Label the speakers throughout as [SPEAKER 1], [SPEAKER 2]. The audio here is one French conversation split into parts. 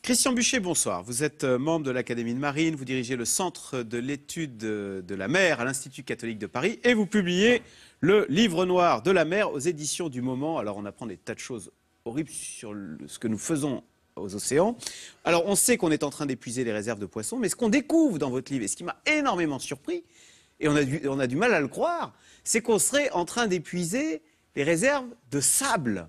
[SPEAKER 1] Christian Buchet, bonsoir. Vous êtes membre de l'Académie de Marine, vous dirigez le Centre de l'étude de la mer à l'Institut catholique de Paris et vous publiez le livre noir de la mer aux éditions du Moment. Alors on apprend des tas de choses horribles sur ce que nous faisons aux océans. Alors on sait qu'on est en train d'épuiser les réserves de poissons, mais ce qu'on découvre dans votre livre, et ce qui m'a énormément surpris, et on a du mal à le croire, c'est qu'on serait en train d'épuiser les réserves de sable.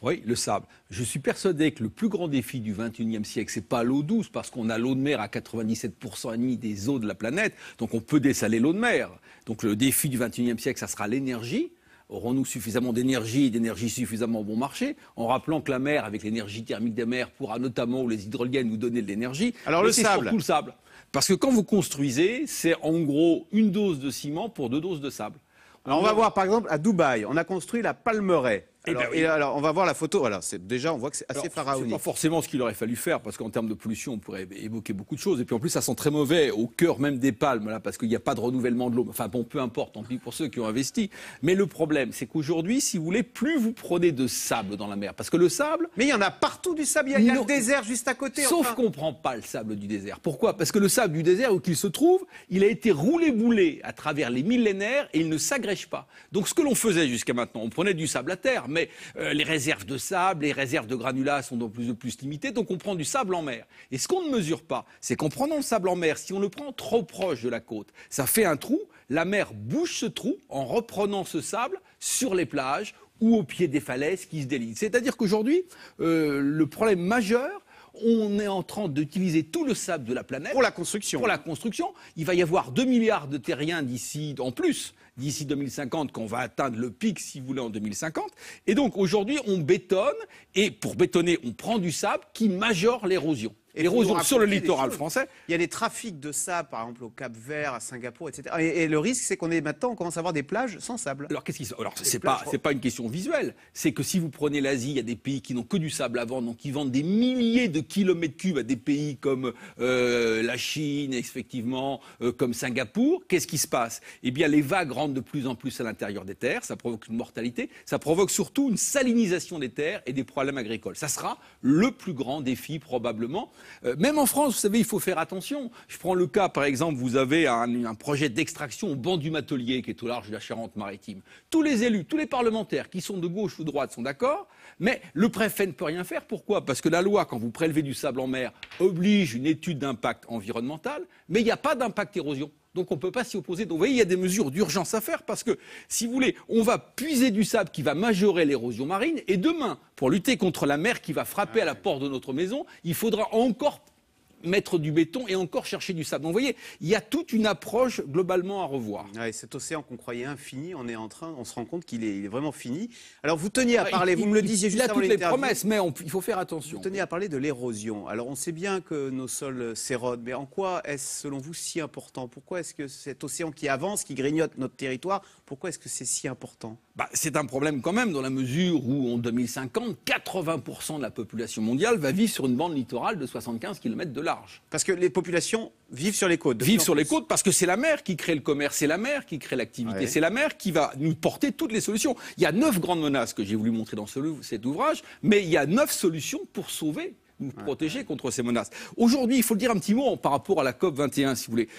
[SPEAKER 2] Oui, le sable. Je suis persuadé que le plus grand défi du XXIe siècle, c'est pas l'eau douce, parce qu'on a l'eau de mer à 97% et demi des eaux de la planète, donc on peut dessaler l'eau de mer. Donc le défi du XXIe siècle, ça sera l'énergie. Aurons-nous suffisamment d'énergie et d'énergie suffisamment bon marché, en rappelant que la mer, avec l'énergie thermique des mers, pourra notamment, ou les hydroliennes, nous donner de l'énergie.
[SPEAKER 1] Alors le sable.
[SPEAKER 2] Surtout le sable. Parce que quand vous construisez, c'est en gros une dose de ciment pour 2 doses de sable.
[SPEAKER 1] Alors on va voir par exemple à Dubaï, on a construit la Palmeraie. Alors,
[SPEAKER 2] oui.
[SPEAKER 1] alors on va voir la photo. Voilà, déjà on voit que c'est assez pharaonique.
[SPEAKER 2] C'est pas forcément ce qu'il aurait fallu faire, parce qu'en termes de pollution, on pourrait évoquer beaucoup de choses. Et puis en plus, ça sent très mauvais au cœur même des palmes, là, parce qu'il n'y a pas de renouvellement de l'eau. Enfin bon, peu importe, tant pis pour ceux qui ont investi. Mais le problème, c'est qu'aujourd'hui, si vous voulez, plus vous prenez de sable dans la mer, parce que le sable...
[SPEAKER 1] Mais il y en a partout du sable, il y a le désert juste à côté.
[SPEAKER 2] Sauf qu'on ne prend pas le sable du désert. Pourquoi? Parce que le sable du désert, où qu'il se trouve, il a été roulé-boulé à travers les millénaires et il ne s'agrège pas. Donc ce que l'on faisait jusqu'à maintenant, on prenait du sable à terre, mais les réserves de sable, les réserves de granulats sont de plus en plus limitées, donc on prend du sable en mer. Et ce qu'on ne mesure pas, c'est qu'en prenant le sable en mer, si on le prend trop proche de la côte, ça fait un trou, la mer bouche ce trou en reprenant ce sable sur les plages ou au pied des falaises qui se délitent. C'est-à-dire qu'aujourd'hui, le problème majeur, on est en train d'utiliser tout le sable de la planète.
[SPEAKER 1] Pour la construction.
[SPEAKER 2] Pour la construction. Il va y avoir 2 milliards de terriens d'ici 2050, qu'on va atteindre le pic, si vous voulez, en 2050. Et donc, aujourd'hui, on bétonne. Et pour bétonner, on prend du sable qui majore l'érosion. L'érosion sur le littoral français.
[SPEAKER 1] Il y a des trafics de sable, par exemple, au Cap-Vert, à Singapour, etc. Et le risque, c'est maintenant, on commence à avoir des plages sans sable.
[SPEAKER 2] Alors, qu'est-ce qui se passe? Alors, c'est pas une question visuelle. C'est que si vous prenez l'Asie, il y a des pays qui n'ont que du sable à vendre, donc qui vendent des milliers de kilomètres cubes à des pays comme la Chine, effectivement, comme Singapour. Qu'est-ce qui se passe? Eh bien, les vagues rentrent de plus en plus à l'intérieur des terres. Ça provoque une mortalité. Ça provoque surtout une salinisation des terres et des problèmes agricoles. Ça sera le plus grand défi, probablement. Même en France, vous savez, il faut faire attention. Je prends le cas, par exemple, vous avez un projet d'extraction au banc du Matelier, qui est au large de la Charente-Maritime. Tous les élus, tous les parlementaires, qui sont de gauche ou de droite, sont d'accord, mais le préfet ne peut rien faire. Pourquoi? Parce que la loi, quand vous prélevez du sable en mer, oblige une étude d'impact environnemental, mais il n'y a pas d'impact érosion. Donc on ne peut pas s'y opposer. Donc vous voyez, il y a des mesures d'urgence à faire parce que, si vous voulez, on va puiser du sable qui va majorer l'érosion marine. Et demain, pour lutter contre la mer qui va frapper à la porte de notre maison, il faudra encore mettre du béton et encore chercher du sable. Donc vous voyez, il y a toute une approche globalement à revoir.
[SPEAKER 1] Ouais, cet océan qu'on croyait infini, on se rend compte qu'il est vraiment fini. Alors vous teniez à parler, vous me le disiez juste avant l'interview.
[SPEAKER 2] Il a toutes les promesses, mais il faut faire attention.
[SPEAKER 1] Vous teniez à parler de l'érosion. Alors on sait bien que nos sols s'érodent, mais en quoi est-ce selon vous si important? Pourquoi est-ce que cet océan qui avance, qui grignote notre territoire, pourquoi est-ce que c'est si important?
[SPEAKER 2] C'est un problème quand même, dans la mesure où en 2050, 80% de la population mondiale va vivre sur une bande littorale de 75 km de large.
[SPEAKER 1] Parce que les populations vivent sur les côtes.
[SPEAKER 2] Vivent sur les côtes parce que c'est la mer qui crée le commerce, c'est la mer qui crée l'activité, ouais. C'est la mer qui va nous porter toutes les solutions. Il y a 9 grandes menaces que j'ai voulu montrer dans cet ouvrage, mais il y a 9 solutions pour sauver, nous protéger contre ces menaces. Aujourd'hui, il faut le dire un petit mot par rapport à la COP21, si vous voulez.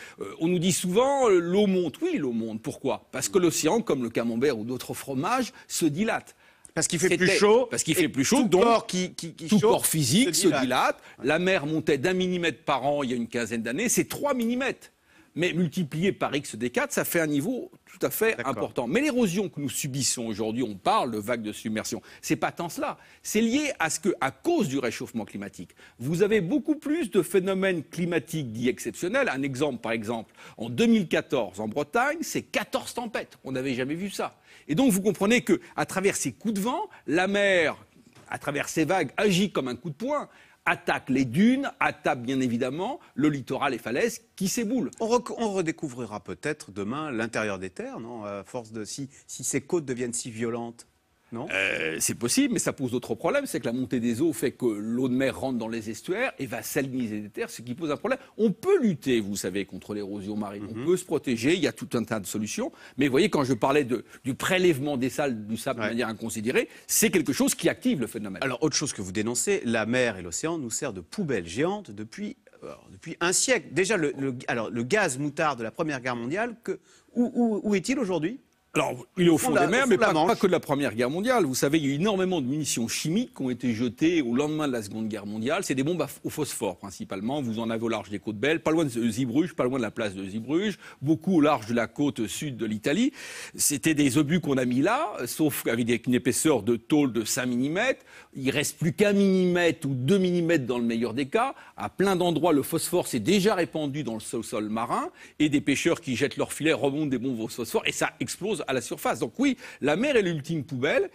[SPEAKER 2] On nous dit souvent, l'eau monte. Oui, l'eau monte. Pourquoi? Parce que l'océan, comme le camembert ou d'autres fromages, se dilate.
[SPEAKER 1] Parce qu'il fait plus chaud.
[SPEAKER 2] Parce qu'il fait plus chaud,
[SPEAKER 1] donc
[SPEAKER 2] tout corps physique se dilate. La mer montait d'1 millimètre par an il y a une quinzaine d'années, c'est 3 millimètres. Mais multiplié par X des 4, ça fait un niveau tout à fait important. Mais l'érosion que nous subissons aujourd'hui, on parle de vagues de submersion, c'est pas tant cela. C'est lié à ce que, à cause du réchauffement climatique, vous avez beaucoup plus de phénomènes climatiques dits exceptionnels. Un exemple, par exemple, en 2014, en Bretagne, c'est 14 tempêtes. On n'avait jamais vu ça. Et donc, vous comprenez qu'à travers ces coups de vent, la mer, à travers ces vagues, agit comme un coup de poing, attaque les dunes, attaque bien évidemment le littoral et falaises qui s'éboulent.
[SPEAKER 1] On redécouvrira peut-être demain l'intérieur des terres, non? À force de si ces côtes deviennent si violentes. Non.
[SPEAKER 2] C'est possible, mais ça pose d'autres problèmes. C'est que la montée des eaux fait que l'eau de mer rentre dans les estuaires et va saliniser les terres, ce qui pose un problème. On peut lutter, vous savez, contre l'érosion marine. On peut se protéger, il y a tout un tas de solutions. Mais vous voyez, quand je parlais du prélèvement du sable de manière inconsidérée, c'est quelque chose qui active le phénomène.
[SPEAKER 1] Alors, autre chose que vous dénoncez, la mer et l'océan nous servent de poubelle géante depuis un siècle. Déjà, le gaz moutarde de la Première Guerre mondiale, où est-il aujourd'hui ?
[SPEAKER 2] Alors, il est au fond des mers, mais pas que de la Première Guerre mondiale. Vous savez, il y a eu énormément de munitions chimiques qui ont été jetées au lendemain de la Seconde Guerre mondiale. C'est des bombes au phosphore, principalement. Vous en avez au large des côtes belges, pas loin de Zeebrugge, pas loin de la place de Zeebrugge, beaucoup au large de la côte sud de l'Italie. C'était des obus qu'on a mis là, sauf avec une épaisseur de tôle de 5 mm. Il reste plus qu'1 mm ou 2 mm dans le meilleur des cas. À plein d'endroits, le phosphore s'est déjà répandu dans le sol marin, et des pêcheurs qui jettent leurs filets remontent des bombes au phosphore, et ça explose à la surface. Donc oui, la mer est l'ultime poubelle,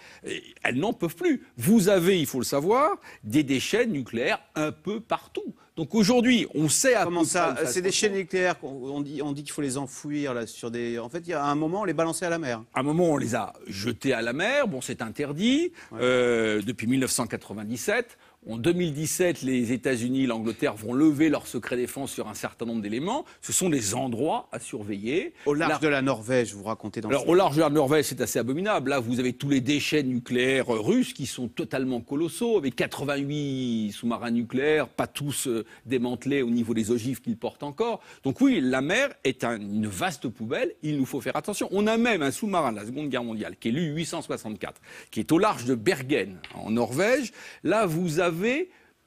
[SPEAKER 2] elles n'en peuvent plus. Vous avez, il faut le savoir, des déchets nucléaires un peu partout. Donc aujourd'hui, on sait à
[SPEAKER 1] Comment ça, ces déchets nucléaires, on dit qu'il faut les enfouir là, sur des... En fait, il y a un moment, on les balançait à la mer.
[SPEAKER 2] À un moment, on les a jetés à la mer. Bon, c'est interdit depuis 1997. En 2017, les États-Unis, l'Angleterre vont lever leur secret défense sur un certain nombre d'éléments. Ce sont des endroits à surveiller.
[SPEAKER 1] Au large de la Norvège, vous racontez dans
[SPEAKER 2] Alors, au large de la Norvège, c'est assez abominable. Là, vous avez tous les déchets nucléaires russes qui sont totalement colossaux, avec 88 sous-marins nucléaires, pas tous démantelés au niveau des ogives qu'ils portent encore. Donc oui, la mer est une vaste poubelle. Il nous faut faire attention. On a même un sous-marin de la Seconde Guerre mondiale, qui est l'U-864, qui est au large de Bergen, en Norvège. Là, vous avez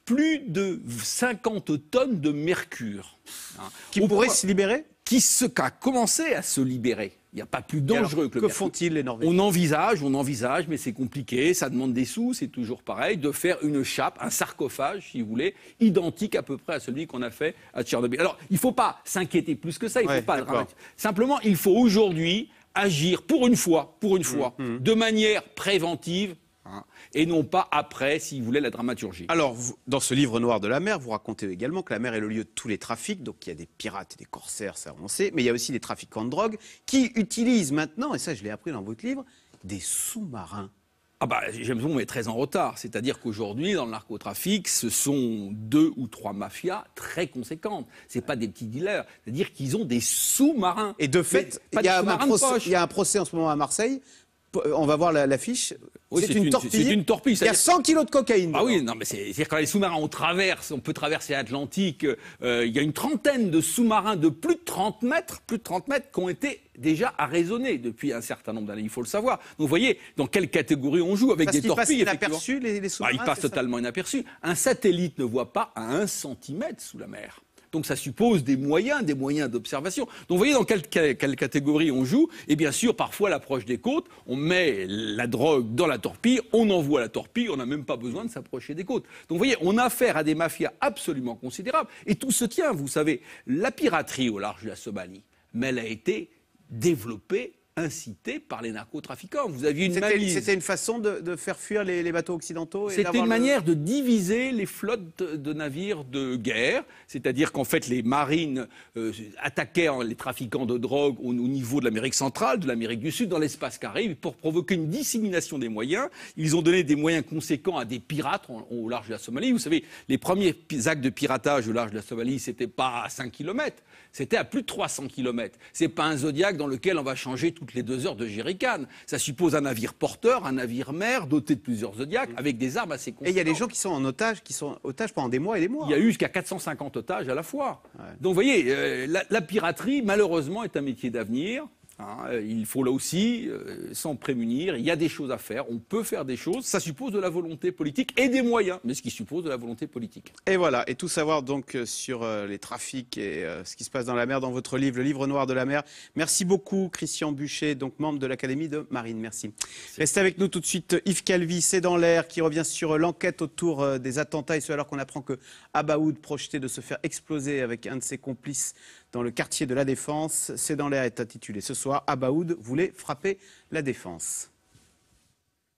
[SPEAKER 2] plus de 50 tonnes de mercure.
[SPEAKER 1] Qui pourrait se libérer ?
[SPEAKER 2] Qui a commencé à se libérer. Il n'y a pas plus dangereux que le mercure.
[SPEAKER 1] Que font-ils les Norvégiens ?
[SPEAKER 2] On envisage, mais c'est compliqué, ça demande des sous, c'est toujours pareil, de faire une chape, un sarcophage, si vous voulez, identique à peu près à celui qu'on a fait à Tchernobyl. Alors, il ne faut pas s'inquiéter plus que ça, il ne faut pas dramatiser. Simplement, il faut aujourd'hui agir pour une fois, de manière préventive, et non pas après, si vous voulez, la dramaturgie.
[SPEAKER 1] Alors, dans ce livre noir de la mer, vous racontez également que la mer est le lieu de tous les trafics. Donc, il y a des pirates et des corsaires, ça on sait, mais il y a aussi des trafiquants de drogue qui utilisent maintenant, et ça je l'ai appris dans votre livre, des sous-marins.
[SPEAKER 2] Ah bah, James Bond est très en retard. C'est-à-dire qu'aujourd'hui, dans le narcotrafic, ce sont 2 ou 3 mafias très conséquentes. C'est pas des petits dealers. C'est-à-dire qu'ils ont des sous-marins.
[SPEAKER 1] Et de fait, il y a un procès en ce moment à Marseille. On va voir l'affiche.
[SPEAKER 2] Oui, c'est une torpille. C'est une torpille.
[SPEAKER 1] Il y a 100 kilos de cocaïne.
[SPEAKER 2] Ah oui, non, mais c'est-à-dire quand les sous-marins on peut traverser l'Atlantique. Il y a une trentaine de sous-marins de plus de 30 mètres, qui ont été déjà arraisonnés depuis un certain nombre d'années. Il faut le savoir. Donc vous voyez dans quelle catégorie on joue avec des torpilles.
[SPEAKER 1] Ils passent inaperçus les sous-marins.
[SPEAKER 2] Ils passent totalement inaperçus. Un satellite ne voit pas à 1 centimètre sous la mer. Donc ça suppose des moyens d'observation. Donc vous voyez dans quelle catégorie on joue. Et bien sûr, parfois, à l'approche des côtes, on met la drogue dans la torpille, on envoie la torpille, on n'a même pas besoin de s'approcher des côtes. Donc vous voyez, on a affaire à des mafias absolument considérables. Et tout se tient, vous savez, la piraterie au large de la Somalie, mais elle a été développée, incité par les narcotrafiquants. Vous aviez une malice.
[SPEAKER 1] C'était une façon de faire fuir les bateaux occidentaux.
[SPEAKER 2] C'était une manière de diviser les flottes de navires de guerre. C'est-à-dire qu'en fait, les marines attaquaient les trafiquants de drogue au niveau de l'Amérique centrale, de l'Amérique du Sud, dans l'espace Caraïbe, pour provoquer une dissémination des moyens. Ils ont donné des moyens conséquents à des pirates au large de la Somalie. Vous savez, les premiers actes de piratage au large de la Somalie, c'était pas à 5 km. C'était à plus de 300 km. C'est pas un Zodiac dans lequel on va changer toutes les 2 heures de jerrycan. Ça suppose un navire porteur, un navire mer, doté de plusieurs Zodiacs, avec des armes assez conséquentes.
[SPEAKER 1] Et il y a des gens qui sont en otage, pendant des mois et des mois.
[SPEAKER 2] Il y a eu jusqu'à 450 otages à la fois. Ouais. Donc vous voyez, la piraterie, malheureusement, est un métier d'avenir. Il faut là aussi s'en prémunir. Il y a des choses à faire. On peut faire des choses. Ça suppose de la volonté politique et des moyens, mais ce qui suppose de la volonté politique.
[SPEAKER 1] Et voilà. Et tout savoir donc sur les trafics et ce qui se passe dans la mer dans votre livre, le livre noir de la mer. Merci beaucoup, Christian Buchet, donc membre de l'Académie de Marine. Merci. Restez avec nous tout de suite. Yves Calvi, C'est dans l'air, qui revient sur l'enquête autour des attentats, et ce alors qu'on apprend que Abaoud projetait de se faire exploser avec un de ses complices dans le quartier de la Défense. C'est dans l'air est intitulé ce soir, Abaoud voulait frapper la Défense.